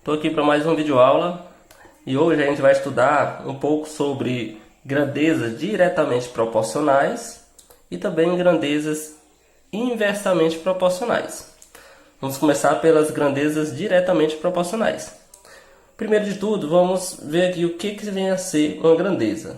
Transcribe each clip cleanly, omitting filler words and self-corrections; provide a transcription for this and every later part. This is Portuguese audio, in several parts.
Estou aqui para mais uma videoaula e hoje a gente vai estudar um pouco sobre grandezas diretamente proporcionais e também grandezas inversamente proporcionais. Vamos começar pelas grandezas diretamente proporcionais. Primeiro de tudo, vamos ver aqui o que vem a ser uma grandeza.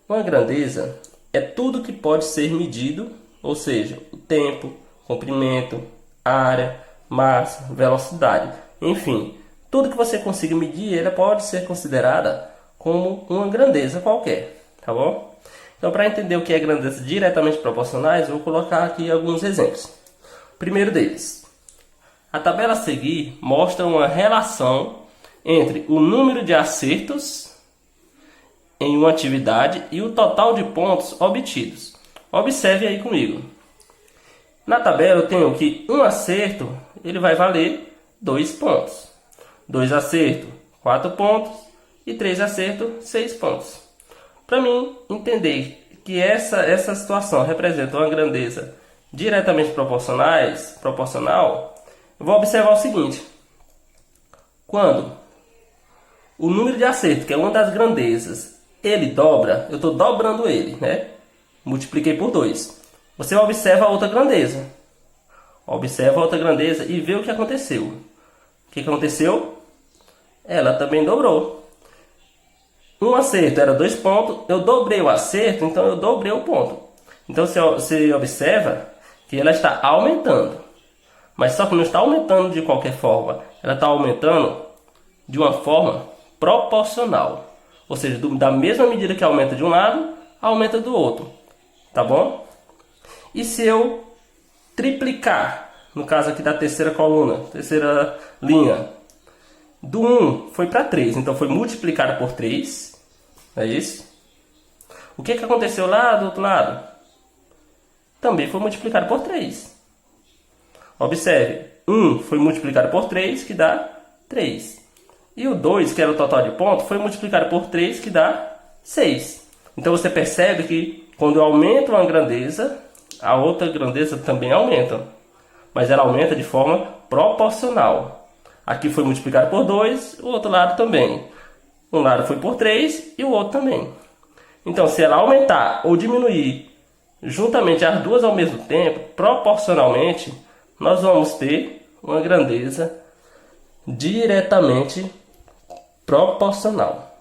Uma grandeza é tudo que pode ser medido, ou seja, o tempo, comprimento, área, massa, velocidade, enfim, tudo que você consiga medir, ela pode ser considerada como uma grandeza qualquer, tá bom? Então, para entender o que é grandeza diretamente proporcionais, eu vou colocar aqui alguns exemplos. Primeiro deles, a tabela a seguir mostra uma relação entre o número de acertos em uma atividade e o total de pontos obtidos. Observe aí comigo. Na tabela eu tenho que um acerto ele vai valer 2 pontos. 2 acertos, 4 pontos. E 3 acertos, 6 pontos. Para mim entender que essa situação representa uma grandeza diretamente proporcional, eu vou observar o seguinte. Quando o número de acertos, que é uma das grandezas, ele dobra, eu estou dobrando ele, né? Multipliquei por 2. Você observa a outra grandeza. Observa a outra grandeza e vê o que aconteceu. O que aconteceu? Ela também dobrou. Um acerto era 2 pontos, eu dobrei o acerto, então eu dobrei o ponto. Então você observa que ela está aumentando. Mas só que não está aumentando de qualquer forma. Ela está aumentando de uma forma proporcional. Ou seja, da mesma medida que aumenta de um lado, aumenta do outro. Tá bom? E se eu triplicar, no caso aqui da terceira coluna, terceira linha, do 1 foi para 3, então foi multiplicado por 3, é isso? O que aconteceu lá do outro lado? Também foi multiplicado por 3. Observe, 1 foi multiplicado por 3, que dá 3. E o 2, que era o total de pontos, foi multiplicado por 3, que dá 6. Então você percebe que quando eu aumento uma grandeza, a outra grandeza também aumenta. Mas ela aumenta de forma proporcional. Aqui foi multiplicado por 2, o outro lado também. Um lado foi por 3 e o outro também. Então, se ela aumentar ou diminuir juntamente as duas ao mesmo tempo, proporcionalmente, nós vamos ter uma grandeza diretamente proporcional.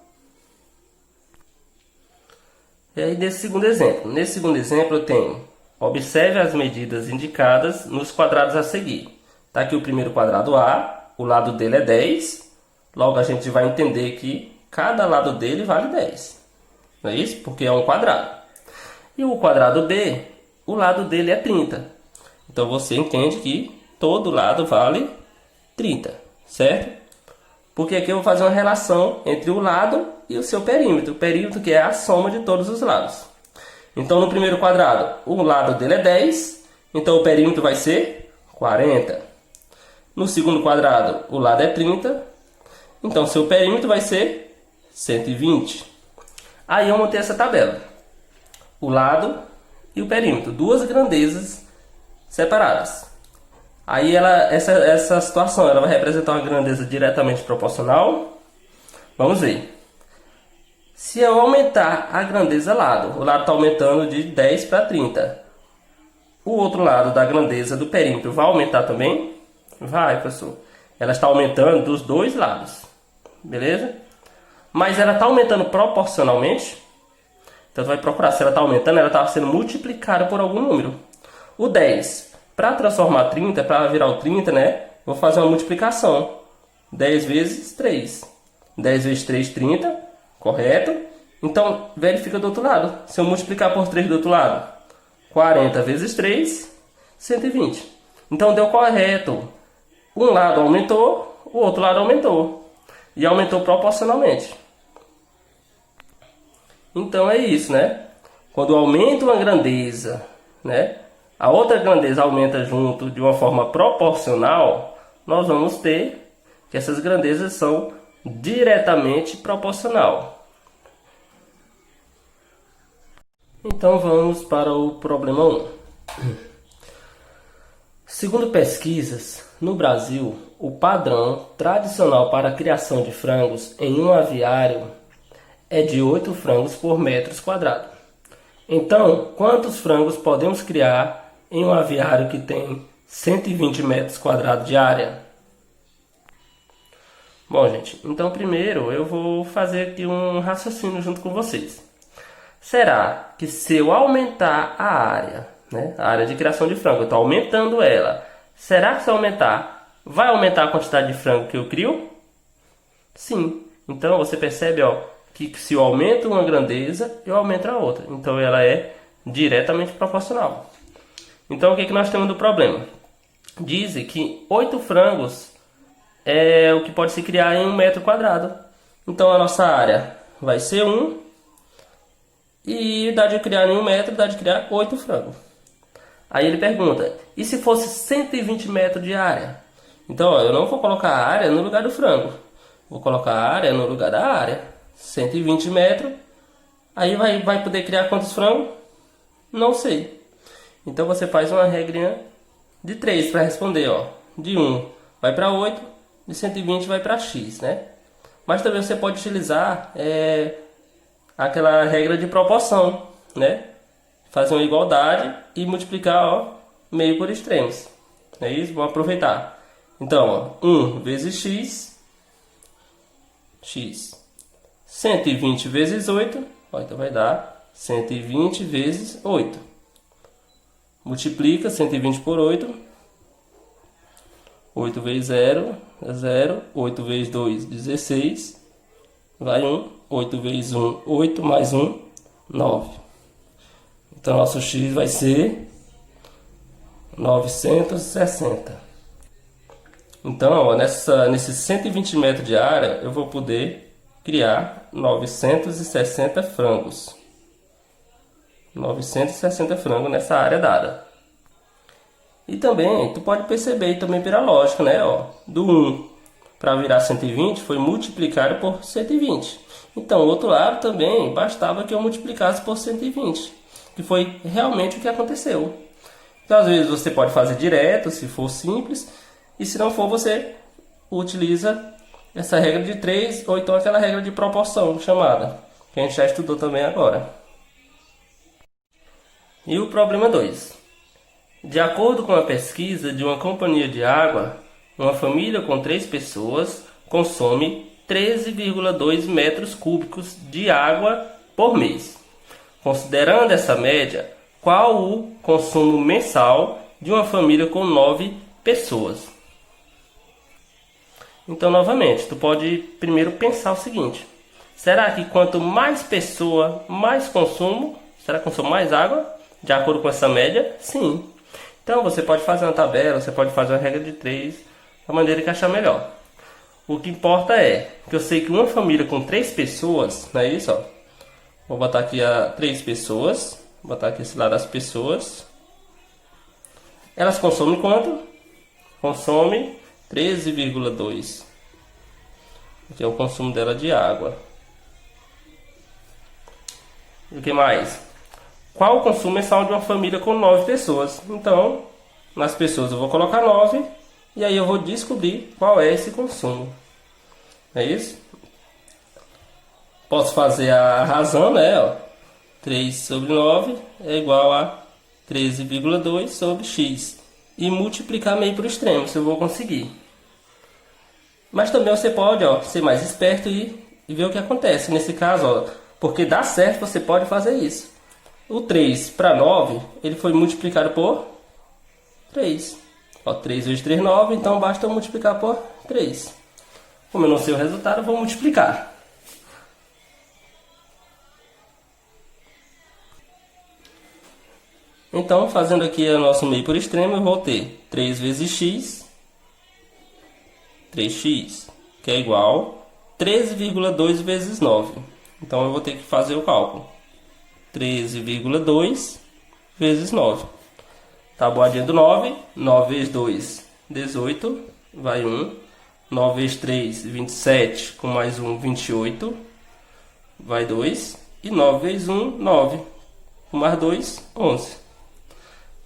E aí, nesse segundo exemplo eu tenho, observe as medidas indicadas nos quadrados a seguir. Está aqui o primeiro quadrado A, o lado dele é 10, logo a gente vai entender que cada lado dele vale 10. Não é isso? Porque é um quadrado. E o quadrado B, o lado dele é 30. Então você entende que todo lado vale 30, certo? Porque aqui eu vou fazer uma relação entre o lado e o seu perímetro. O perímetro que é a soma de todos os lados. Então no primeiro quadrado, o lado dele é 10. Então o perímetro vai ser 40. No segundo quadrado, o lado é 30. Então seu perímetro vai ser 120. Aí eu montei essa tabela. O lado e o perímetro. Duas grandezas separadas. Aí essa situação ela vai representar uma grandeza diretamente proporcional. Vamos ver. Se eu aumentar a grandeza lado, o lado está aumentando de 10 para 30. O outro lado da grandeza do perímetro vai aumentar também? Vai, professor. Ela está aumentando dos dois lados. Beleza? Mas ela está aumentando proporcionalmente. Então, você vai procurar se ela está aumentando, ela está sendo multiplicada por algum número. O 10. Para transformar 30, para virar o 30, né? Vou fazer uma multiplicação. 10 vezes 3. 10 vezes 3, 30. Correto? Então, verifica do outro lado. Se eu multiplicar por 3 do outro lado, 40 vezes 3, 120. Então, deu correto. Um lado aumentou, o outro lado aumentou. E aumentou proporcionalmente. Então, é isso, né? Quando aumenta uma grandeza, né? A outra grandeza aumenta junto de uma forma proporcional, nós vamos ter que essas grandezas são diretamente proporcional. Então vamos para o problema 1. Segundo pesquisas, no Brasil, o padrão tradicional para a criação de frangos em um aviário é de 8 frangos por metro quadrado. Então, quantos frangos podemos criar em um aviário que tem 120 metros quadrados de área? Bom, gente, então primeiro eu vou fazer aqui um raciocínio junto com vocês. Será que se eu aumentar a área, né, a área de criação de frango, eu estou aumentando ela, será que se eu aumentar, vai aumentar a quantidade de frango que eu crio? Sim. Então você percebe, ó, que se eu aumento uma grandeza, eu aumento a outra. Então ela é diretamente proporcional. Então o que nós temos do problema? Dizem que 8 frangos é o que pode se criar em 1 metro quadrado. Então a nossa área vai ser 1 e dá de criar em 1 metro, dá de criar 8 frangos. Aí ele pergunta, e se fosse 120 metros de área? Então ó, eu não vou colocar a área no lugar do frango. Vou colocar a área no lugar da área. 120 metros. Aí vai poder criar quantos frangos? Não sei. Então você faz uma regrinha de 3 para responder, ó. De 1 vai para 8, de 120 vai para x, né? Mas também você pode utilizar aquela regra de proporção, né? Fazer uma igualdade e multiplicar, ó, meio por extremos. É isso? Vamos aproveitar. Então, ó, 1 vezes x, 120 vezes 8, ó, então vai dar 120 vezes 8. Multiplica 120 por 8. 8 vezes 0 é 0. 8 vezes 2, 16. Vai 1. 8 vezes 1, 8. Mais 1, 9. Então, nosso x vai ser 960. Então, ó, nesses 120 metros de área, eu vou poder criar 960 frangos. 960 frangos nessa área dada. E também, tu pode perceber também pela lógica, né? Ó, do 1 para virar 120 foi multiplicado por 120. Então, o outro lado também bastava que eu multiplicasse por 120. Que foi realmente o que aconteceu. Então, às vezes você pode fazer direto, se for simples. E se não for, você utiliza essa regra de 3 ou então aquela regra de proporção chamada, que a gente já estudou também agora. E o problema 2. De acordo com a pesquisa de uma companhia de água, uma família com 3 pessoas consome 13,2 metros cúbicos de água por mês. Considerando essa média, qual o consumo mensal de uma família com 9 pessoas? Então, novamente, tu pode primeiro pensar o seguinte: será que quanto mais pessoa, mais consumo? Será que consome mais água? De acordo com essa média? Sim. Então, você pode fazer uma tabela, você pode fazer uma regra de 3, da maneira que achar melhor. O que importa é que eu sei que uma família com 3 pessoas, não é isso? Ó? Vou botar aqui a 3 pessoas, vou botar aqui esse lado das pessoas. Elas consomem quanto? Consomem 13,2. Aqui é o consumo dela de água. E o que mais? Qual o consumo mensal de uma família com 9 pessoas? Então, nas pessoas eu vou colocar 9 e aí eu vou descobrir qual é esse consumo. É isso? Posso fazer a razão, né? Ó, 3 sobre 9 é igual a 13,2 sobre x. E multiplicar meio por extremo, se eu vou conseguir. Mas também você pode, ó, ser mais esperto e ver o que acontece. Nesse caso, ó, porque dá certo, você pode fazer isso. O 3 para 9, ele foi multiplicado por 3. Ó, 3 vezes 3, 9, então basta eu multiplicar por 3. Como eu não sei o resultado, eu vou multiplicar. Então, fazendo aqui o nosso meio por extremo, eu vou ter 3 vezes x, 3x, que é igual a 13,2 vezes 9. Então, eu vou ter que fazer o cálculo. 13,2 vezes 9. Tabuadinha do 9. 9 vezes 2, 18. Vai 1. 9 vezes 3, 27. Com mais 1, 28. Vai 2. E 9 vezes 1, 9. Com mais 2, 11.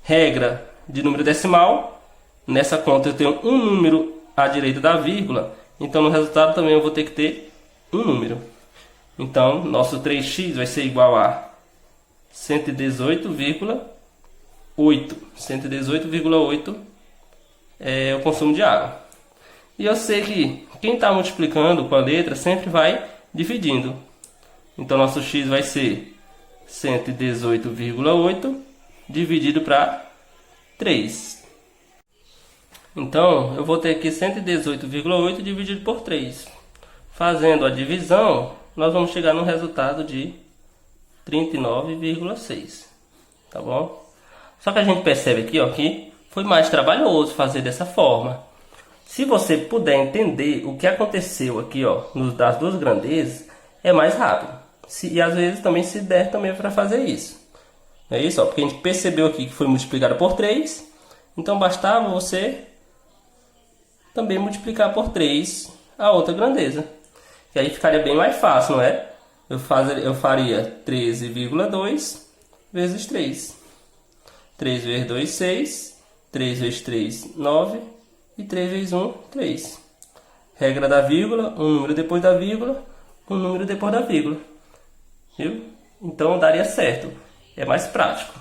Regra de número decimal. nessa conta eu tenho um número à direita da vírgula, então no resultado também eu vou ter que ter um número. Então, nosso 3x vai ser igual a 118,8. 118,8 é o consumo de água. E eu sei que quem está multiplicando com a letra sempre vai dividindo. Então, nosso x vai ser 118,8 dividido para 3. Então, eu vou ter aqui 118,8 dividido por 3. Fazendo a divisão, nós vamos chegar no resultado de 39,6. Tá bom? Só que a gente percebe aqui, ó, que foi mais trabalhoso fazer dessa forma. Se você puder entender o que aconteceu aqui, ó, das duas grandezas, é mais rápido. E às vezes também se der também para fazer isso. É isso, ó, porque a gente percebeu aqui que foi multiplicado por 3. Então bastava você também multiplicar por 3 a outra grandeza. E aí ficaria bem mais fácil, não é? Eu faria 13,2 vezes 3. 3 vezes 2, 6. 3 vezes 3, 9. E 3 vezes 1, 3. Regra da vírgula, um número depois da vírgula, um número depois da vírgula. Viu? Então daria certo. É mais prático.